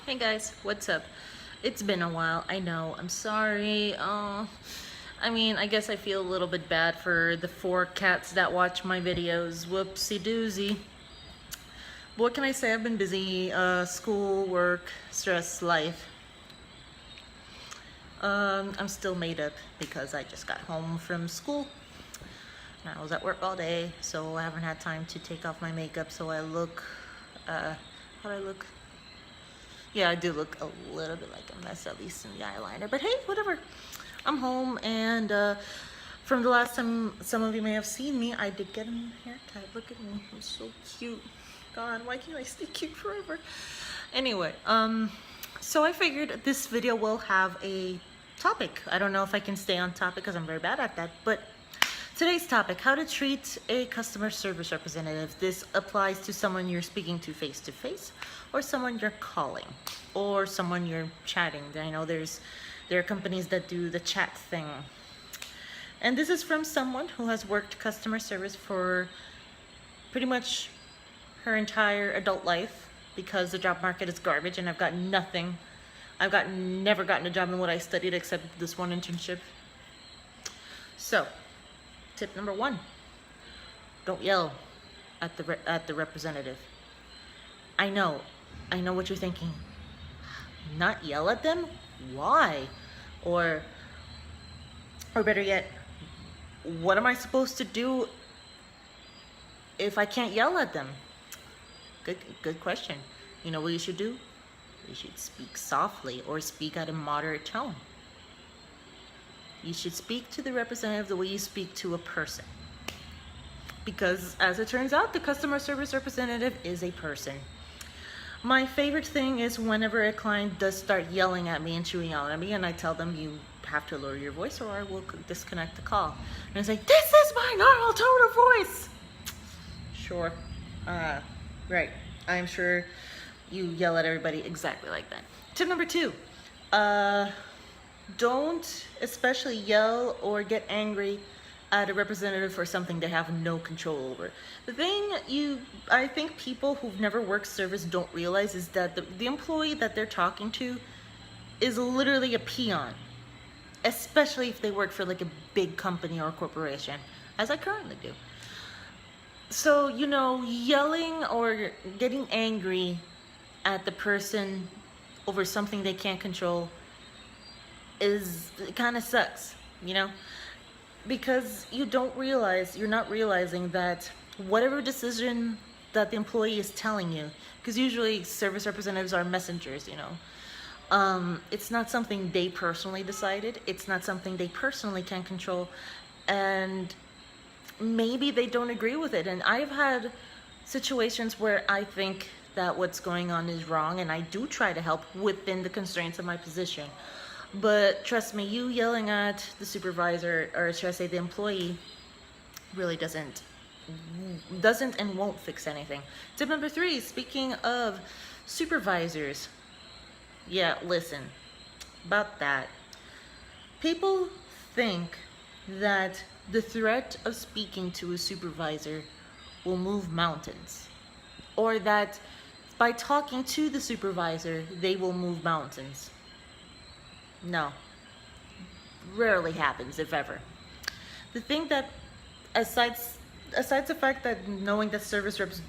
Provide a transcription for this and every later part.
Hey guys, what's up? It's been a while, I know, I'm sorry. I guess I feel a little bit bad for the 4 cats that watch my videos. Whoopsie doozy. What can I say? I've been busy, school, work, stress, life. I'm still made up because I just got home from school. And I was at work all day, so I haven't had time to take off my makeup, so I look, how do I look? Yeah, I do look a little bit like a mess, at least in the eyeliner. But hey, whatever. I'm home, and from the last time some of you may have seen me, I did get a new haircut. Look at me. I'm so cute. God, why can't I stay cute forever? Anyway, so I figured this video will have a topic. I don't know if I can stay on topic because I'm very bad at that, but today's topic, how to treat a customer service representative. This applies to someone you're speaking to face, or someone you're calling, or someone you're chatting. I know there are companies that do the chat thing. And this is from someone who has worked customer service for pretty much her entire adult life, because the job market is garbage and I've got nothing. Never gotten a job in what I studied except this one internship. So, tip number 1, don't yell at the representative. I know what you're thinking. Not yell at them? Why? Or better yet, what am I supposed to do if I can't yell at them? Good question. You know what you should do? You should speak softly or speak at a moderate tone. You should speak to the representative the way you speak to a person. Because as it turns out, the customer service representative is a person. My favorite thing is whenever a client does start yelling at me and chewing out at me, and I tell them, you have to lower your voice or I will disconnect the call. And I say, this is my normal tone of voice. Sure. Right. I'm sure you yell at everybody exactly like that. Tip number 2. Don't especially yell or get angry at a representative for something they have no control over. The thing I think people who've never worked service don't realize is that the employee that they're talking to is literally a peon, especially if they work for like a big company or corporation, as I currently do. So, yelling or getting angry at the person over something they can't control it kind of sucks, because you're not realizing that whatever decision that the employee is telling you, because usually service representatives are messengers, it's not something they personally decided, it's not something they personally can control, and maybe they don't agree with it. And I've had situations where I think that what's going on is wrong, and I do try to help within the constraints of my position. But trust me, you yelling at the supervisor, or should I say the employee, really doesn't and won't fix anything. Tip number 3, speaking of supervisors. Yeah, listen, about that. People think that the threat of speaking to a supervisor will move mountains, or that by talking to the supervisor, they will move mountains. No, rarely happens, if ever. The thing that, aside the fact that knowing that service reps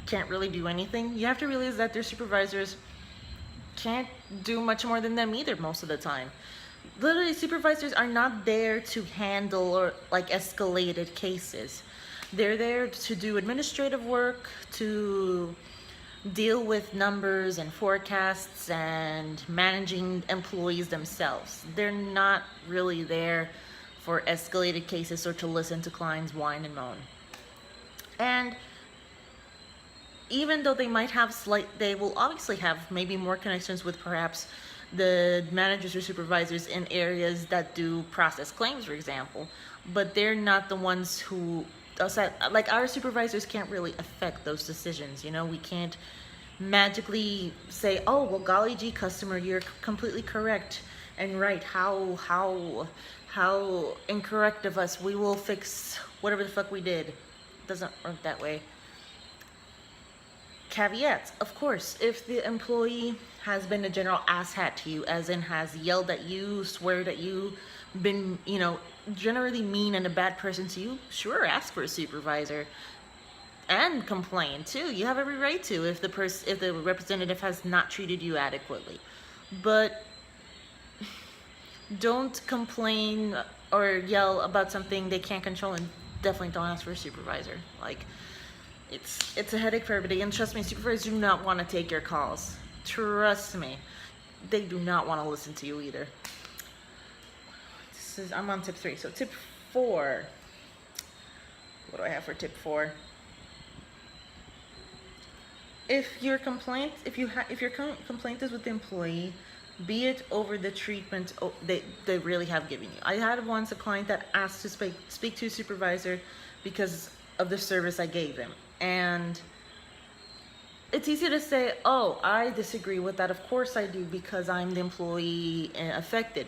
can't really do anything, you have to realize that their supervisors can't do much more than them either most of the time. Literally, supervisors are not there to handle or like escalated cases. They're there to do administrative work, to deal with numbers and forecasts and managing employees themselves. They're not really there for escalated cases or to listen to clients whine and moan. And even though they might have they will obviously have maybe more connections with perhaps the managers or supervisors in areas that do process claims, for example, but they're not the ones who, like, our supervisors can't really affect those decisions. We can't magically say, oh, well, golly gee, customer, you're completely correct and right. How incorrect of us. We will fix whatever the fuck we did. It doesn't work that way. caveats, of course, if the employee has been a general asshat to you, as in has yelled at you, sweared at you, been, generally mean and a bad person to you, sure, ask for a supervisor and complain too. You have every right to if the representative has not treated you adequately. But don't complain or yell about something they can't control, and definitely don't ask for a supervisor. Like, it's a headache for everybody, and trust me, supervisors do not want to take your calls. Trust me, they do not want to listen to you either. I'm on tip 3. So tip 4. What do I have for tip 4? If your complaint is with the employee, be it over the treatment they really have given you. I had once a client that asked to speak to a supervisor because of the service I gave them. And it's easy to say, oh, I disagree with that. Of course I do, because I'm the employee affected.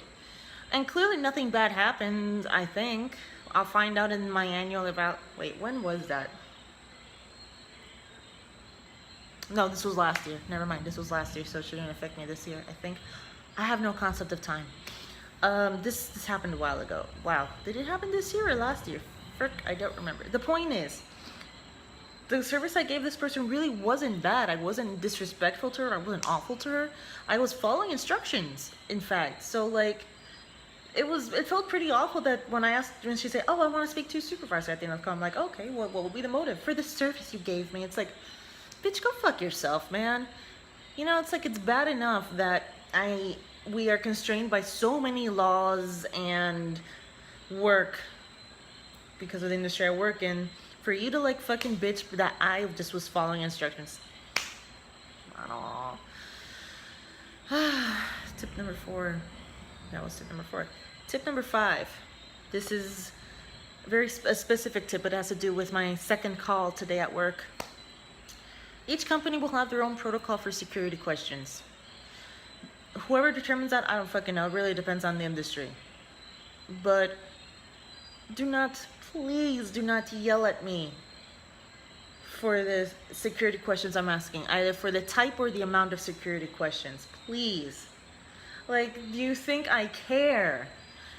And clearly nothing bad happened, I think. I'll find out in my annual wait, when was that? No, this was last year. Never mind, this was last year, so it shouldn't affect me this year, I think. I have no concept of time. This happened a while ago. Wow, did it happen this year or last year? Frick, I don't remember. The point is, the service I gave this person really wasn't bad. I wasn't disrespectful to her. I wasn't awful to her. I was following instructions, in fact. So, like, it felt pretty awful that when she said, oh, I want to speak to a supervisor at the end of the call, I'm like, okay, what will be the motive? For the service you gave me. It's like, bitch, go fuck yourself, man. It's like, it's bad enough that we are constrained by so many laws and work because of the industry I work in. For you to, like, fucking bitch that I just was following instructions. I don't know. Tip number 4. That was tip number 4. Tip number 5. This is a specific tip. It has to do with my second call today at work. Each company will have their own protocol for security questions. Whoever determines that, I don't fucking know. It really depends on the industry. But please do not yell at me for the security questions I'm asking, either for the type or the amount of security questions. Please. Like, do you think I care?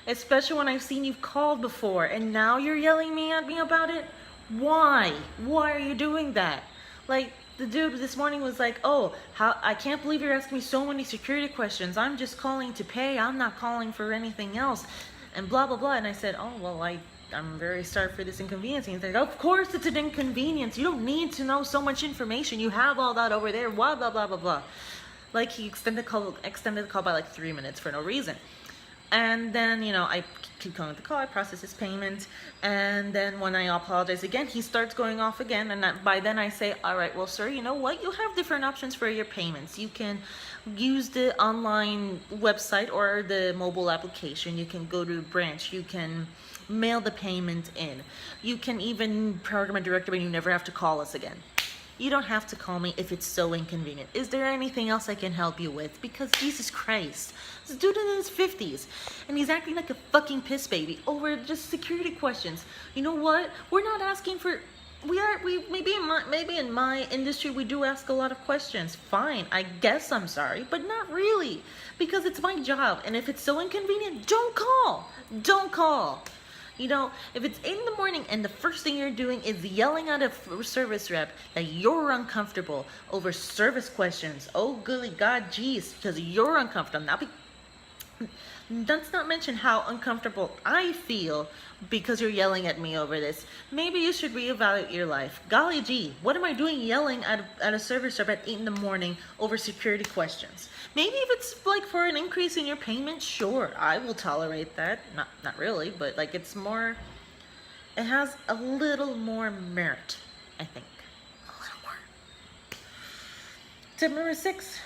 Especially when I've seen you've called before and now you're yelling at me about it? Why? Why are you doing that? Like, the dude this morning was like, oh, I can't believe you're asking me so many security questions. I'm just calling to pay. I'm not calling for anything else. And blah, blah, blah. And I said, oh, well, I'm very sorry for this inconvenience. And he's like, of course it's an inconvenience. You don't need to know so much information. You have all that over there. Blah, blah, blah, blah, blah. Like, he extended the call by like 3 minutes for no reason. And then, I keep calling the call, I process his payment, and then when I apologize again, he starts going off again, and by then I say, all right, well, sir, you know what? You have different options for your payments. You can use the online website or the mobile application. You can go to a branch. You can mail the payment in. You can even program a direct debit and you never have to call us again. You don't have to call me if it's so inconvenient. Is there anything else I can help you with? Because Jesus Christ, this dude in his 50s, and he's acting like a fucking piss baby over just security questions. You know what? We're not asking for. Maybe in my industry we do ask a lot of questions. Fine, I guess I'm sorry, but not really, because it's my job. And if it's so inconvenient, don't call. Don't call. If it's in the morning and the first thing you're doing is yelling at a service rep that you're uncomfortable over service questions, oh, goody God, geez, because you're uncomfortable. Let's not mention how uncomfortable I feel because you're yelling at me over this. Maybe you should reevaluate your life. Golly gee, what am I doing yelling at a service rep at 8 in the morning over security questions? Maybe if it's like for an increase in your payment, sure, I will tolerate that. Not really, but like it has a little more merit, I think. A little more. Tip number 6.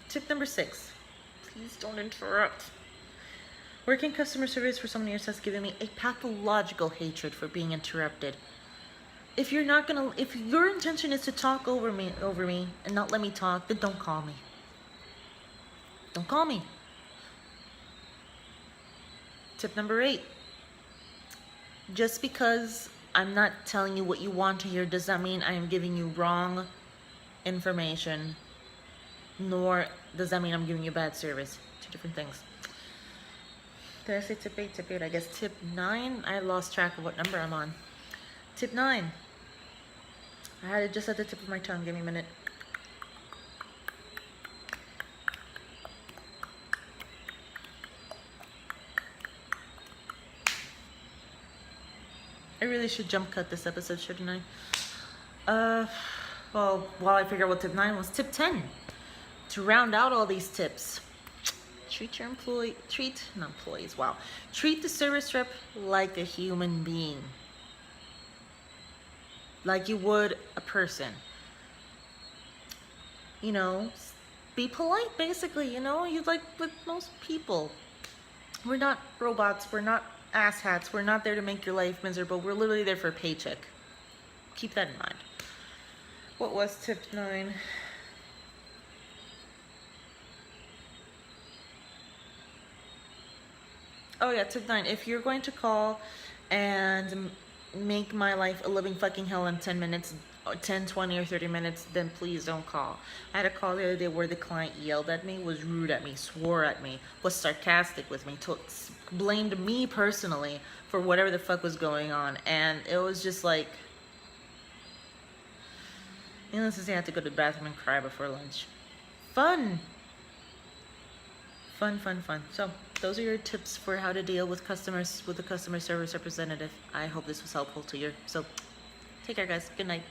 Tip number 6. Please don't interrupt. Working customer service for so many years has given me a pathological hatred for being interrupted. If your intention is to talk over me and not let me talk, then don't call me. Don't call me. Tip number 8. Just because I'm not telling you what you want to hear. Does that mean I am giving you wrong information? Nor does that mean I'm giving you bad service. Two different things. Did I say tip 8? Tip 8, I guess. Tip 9, I lost track of what number I'm on. Tip 9. I had it just at the tip of my tongue. Give me a minute. I really should jump cut this episode, shouldn't I? Well, while I figure out what tip 9 was, tip 10. To round out all these tips, treat the service rep like a human being. Like you would a person. You know, be polite, basically, you know, you like with most people. We're not robots, we're not asshats, we're not there to make your life miserable, we're literally there for a paycheck. Keep that in mind. What was tip 9? Oh yeah, tip 9. If you're going to call and make my life a living fucking hell in 10 minutes, 10, 20, or 30 minutes, then please don't call. I had a call the other day where the client yelled at me, was rude at me, swore at me, was sarcastic with me, blamed me personally for whatever the fuck was going on. And it was just like, needless to say, I had to go to the bathroom and cry before lunch. Fun. So those are your tips for how to deal with customers, with a customer service representative. I hope this was helpful to you. So take care, guys. Good night.